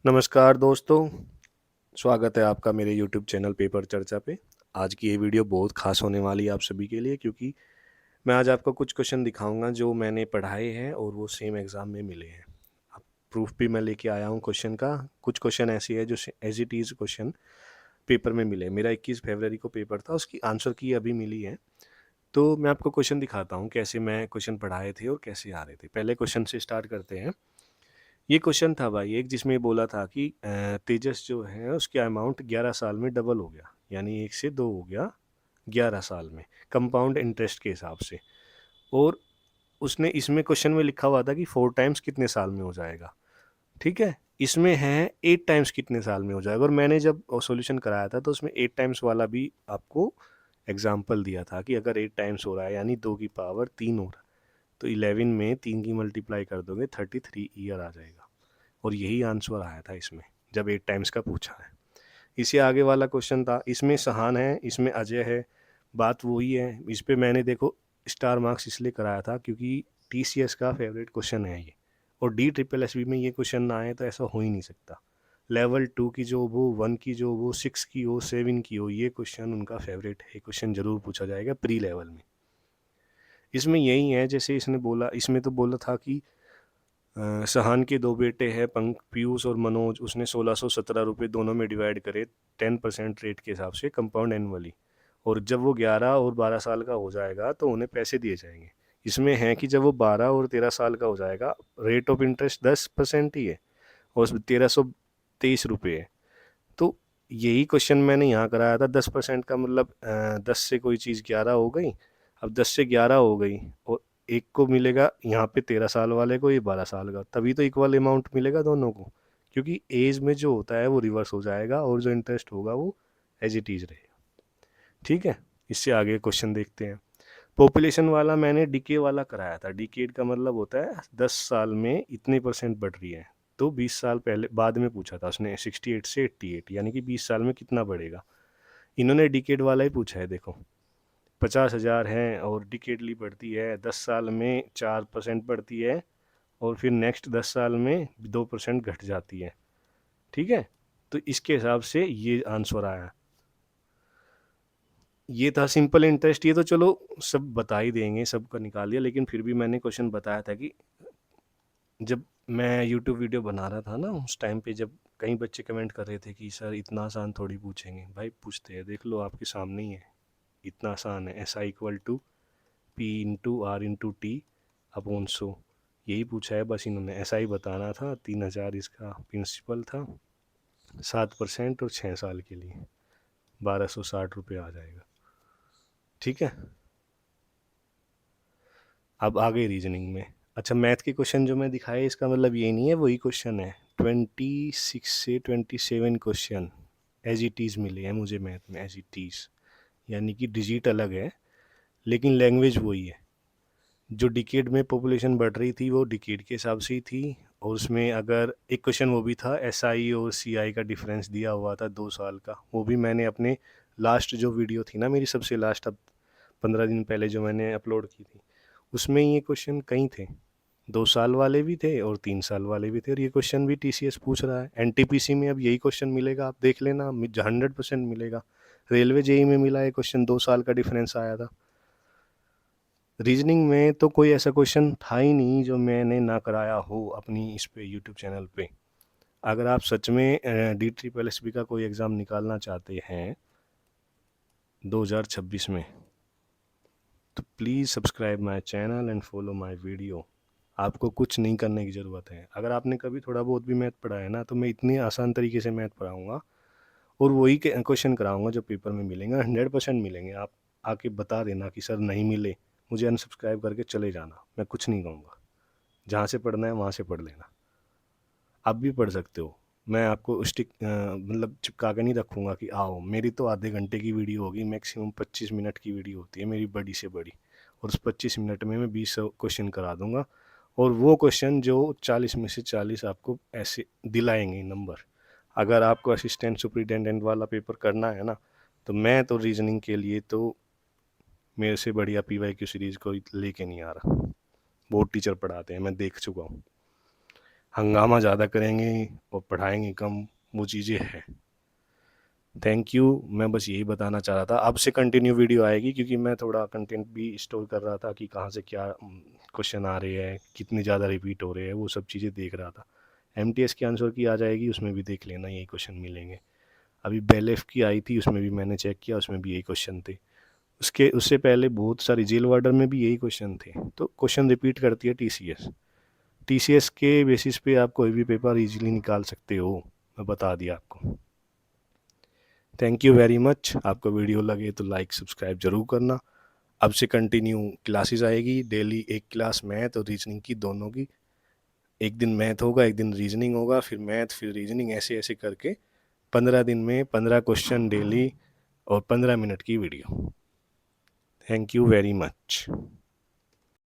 नमस्कार दोस्तों, स्वागत है आपका मेरे यूट्यूब चैनल पेपर चर्चा पे। आज की ये वीडियो बहुत ख़ास होने वाली है आप सभी के लिए क्योंकि मैं आज आपको कुछ क्वेश्चन दिखाऊँगा जो मैंने पढ़ाए हैं और वो सेम एग्ज़ाम में मिले हैं। अब प्रूफ़ भी मैं लेके आया हूँ क्वेश्चन का। कुछ क्वेश्चन ऐसे हैं जो as it is question paper में मिले। मेरा 21 फरवरी को पेपर था, उसकी आंसर की अभी मिली है। तो मैं आपको क्वेश्चन दिखाता हूँ कैसे मैं क्वेश्चन पढ़ाए थे और कैसे आ रहे थे। पहले क्वेश्चन से स्टार्ट करते हैं। ये क्वेश्चन था भाई एक जिसमें बोला था कि तेजस जो है उसके अमाउंट 11 साल में डबल हो गया, यानी 1 से 2 हो गया 11 साल में, कंपाउंड इंटरेस्ट के हिसाब से। और उसने इसमें क्वेश्चन में लिखा हुआ था कि 4 टाइम्स कितने साल में हो जाएगा, ठीक है? इसमें है 8 टाइम्स कितने साल में हो जाएगा, और मैंने जब सॉल्यूशन कराया था तो उसमें 8 टाइम्स वाला भी आपको एग्जाम्पल दिया था कि अगर 8 टाइम्स हो रहा है यानी 2 की पावर 3 हो रहा है, तो 11 में 3 की मल्टीप्लाई कर दोगे 33 ईयर आ जाएगा। और यही आंसर आया था इसमें जब 8 टाइम्स का पूछा है। इससे आगे वाला क्वेश्चन था, इसमें सहान है, इसमें अजय है, बात वही है। इस पे मैंने देखो स्टार मार्क्स इसलिए कराया था क्योंकि टीसीएस का फेवरेट क्वेश्चन है ये, और डी ट्रिपल एस बी में ये क्वेश्चन ना आए तो ऐसा हो ही नहीं सकता। लेवल 2 की जो वो 1 की जो वो 6 की हो 7 की हो, ये क्वेश्चन उनका फेवरेट है, क्वेश्चन जरूर पूछा जाएगा प्री लेवल में। इसमें यही है जैसे इसने बोला, इसमें तो बोला था कि सहान के दो बेटे हैं पीयूष और मनोज, उसने 1617 रुपये दोनों में डिवाइड करे 10% रेट के हिसाब से कंपाउंड एनुअली, और जब वो 11 और 12 साल का हो जाएगा तो उन्हें पैसे दिए जाएंगे। इसमें है कि जब वो 12 और 13 साल का हो जाएगा रेट ऑफ इंटरेस्ट 10% ही है और उसमें 1323 रुपये है। तो यही क्वेश्चन मैंने यहाँ कराया था। 10% का मतलब 10 से कोई चीज़ 11 हो गई, अब 10 से 11 हो गई और एक को मिलेगा यहाँ पे 13 साल वाले को, ये 12 साल का, तभी तो इक्वल अमाउंट मिलेगा दोनों को, क्योंकि एज में जो होता है वो रिवर्स हो जाएगा और जो इंटरेस्ट होगा वो एज इट इज रहेगा। ठीक है, इससे आगे क्वेश्चन देखते हैं। पॉपुलेशन वाला मैंने डिके वाला कराया था। डिकेड का मतलब होता है 10 साल में इतने परसेंट बढ़ रही है, तो 20 साल पहले बाद में पूछा था उसने 68 से 88, यानी कि 20 साल में कितना बढ़ेगा। इन्होंने डिकेड वाला ही पूछा है। देखो 50,000 है और डिकेडली बढ़ती है, 10 साल में 4% बढ़ती है और फिर नेक्स्ट 10 साल में 2% घट जाती है। ठीक है, तो इसके हिसाब से ये आंसर आया। ये था सिंपल इंटरेस्ट। ये तो चलो सब बता ही देंगे, सबका निकाल लिया, लेकिन फिर भी मैंने क्वेश्चन बताया था कि जब मैं यूट्यूब वीडियो बना रहा था ना उस टाइम पे, जब कई बच्चे कमेंट कर रहे थे कि सर इतना आसान थोड़ी पूछेंगे, भाई पूछते हैं, देख लो आपके सामने ही है, इतना आसान है। S I equal to P into R into T upon so, यही पूछा है, बस इन्होंने ऐसा ही बताना था। 3,000 इसका प्रिंसिपल था, 7% और 6 साल के लिए 1,260 रुपये आ जाएगा। ठीक है, अब आगे रीजनिंग में। अच्छा, मैथ के क्वेश्चन जो मैं दिखाया इसका मतलब ये नहीं है वही क्वेश्चन है। 26 से 27 क्वेश्चन एज इट इज़ मिले हैं मुझे मैथ में, एज इट इज़, यानी कि डिजिट अलग है लेकिन लैंग्वेज वही है। जो डिकेड में पॉपुलेशन बढ़ रही थी वो डिकेड के हिसाब से ही थी, और उसमें अगर एक क्वेश्चन वो भी था एस आई और सी आई का डिफरेंस दिया हुआ था 2 साल का, वो भी मैंने अपने लास्ट जो वीडियो थी ना मेरी सबसे लास्ट, अब 15 दिन पहले जो मैंने अपलोड की थी, उसमें ये क्वेश्चन कई थे। 2 साल वाले भी थे और 3 साल वाले भी थे, और ये क्वेश्चन भी टीसीएस पूछ रहा है। एनटीपीसी में अब यही क्वेश्चन मिलेगा, आप देख लेना, 100% मिलेगा। रेलवे जेई में मिला है क्वेश्चन, 2 साल का डिफरेंस आया था। रीजनिंग में तो कोई ऐसा क्वेश्चन था ही नहीं जो मैंने ना कराया हो अपनी इस पे यूट्यूब चैनल पे। अगर आप सच में डी ट्रिपल एस बी का कोई एग्ज़ाम निकालना चाहते हैं 2026 में, तो please subscribe my channel and follow my video. आपको कुछ नहीं करने की ज़रूरत है। अगर आपने कभी थोड़ा बहुत भी मैथ पढ़ा है ना, तो मैं इतनी आसान तरीके से मैथ पढ़ाऊँगा और वही क्वेश्चन कराऊँगा जो पेपर में मिलेंगे, 100% मिलेंगे। आप आके बता देना कि सर नहीं मिले, मुझे अनसब्सक्राइब करके चले जाना, मैं कुछ नहीं कहूँगा। जहाँ से पढ़ना है वहाँ से पढ़ लेना। आप भी पढ़ सकते हो, मैं आपको स्टिक मतलब चिपका के नहीं रखूँगा कि आओ। मेरी तो आधे घंटे की वीडियो होगी, मैक्सिमम 25 मिनट की वीडियो होती है मेरी, बड़ी से बड़ी, और उस 25 मिनट में मैं 20 क्वेश्चन करा दूँगा, और वो क्वेश्चन जो 40 में से 40 आपको ऐसे दिलाएंगे नंबर। अगर आपको असिस्टेंट सुपरिटेंडेंट वाला पेपर करना है ना, तो मैं तो रीजनिंग के लिए तो मेरे से बढ़िया PYQ सीरीज़ को लेके नहीं आ रहा। बहुत टीचर पढ़ाते हैं, मैं देख चुका हूँ। हंगामा ज़्यादा करेंगे और पढ़ाएंगे कम, वो चीज़ें हैं। Thank you. मैं बस यही बताना चाह रहा था। अब से कंटिन्यू वीडियो आएगी, क्योंकि मैं थोड़ा कंटेंट भी स्टोर कर रहा था कि कहाँ से क्या क्वेश्चन आ रहे हैं, कितने ज़्यादा रिपीट हो रहे हैं, वो सब चीज़ें देख रहा था। एमटीएस की आंसर की आ जाएगी, उसमें भी देख लेना, यही क्वेश्चन मिलेंगे। अभी बेलेफ की आई थी, उसमें भी मैंने चेक किया, उसमें भी यही क्वेश्चन थे। उससे पहले बहुत सारी जेल वार्डर में भी यही क्वेश्चन थे। तो क्वेश्चन रिपीट करती है टीसीएस। टीसीएस के बेसिस पे आप कोई भी पेपर इजीली निकाल सकते हो, मैं बता दिया आपको। Thank you very much. आपको वीडियो लगे तो लाइक सब्सक्राइब जरूर करना। अब से कंटिन्यू क्लासेस आएगी डेली, एक क्लास मैथ और रीजनिंग की, दोनों की। एक दिन मैथ होगा, एक दिन रीजनिंग होगा, फिर मैथ फिर रीजनिंग, ऐसे ऐसे करके 15 दिन में 15 क्वेश्चन डेली और 15 मिनट की video. Thank you very much.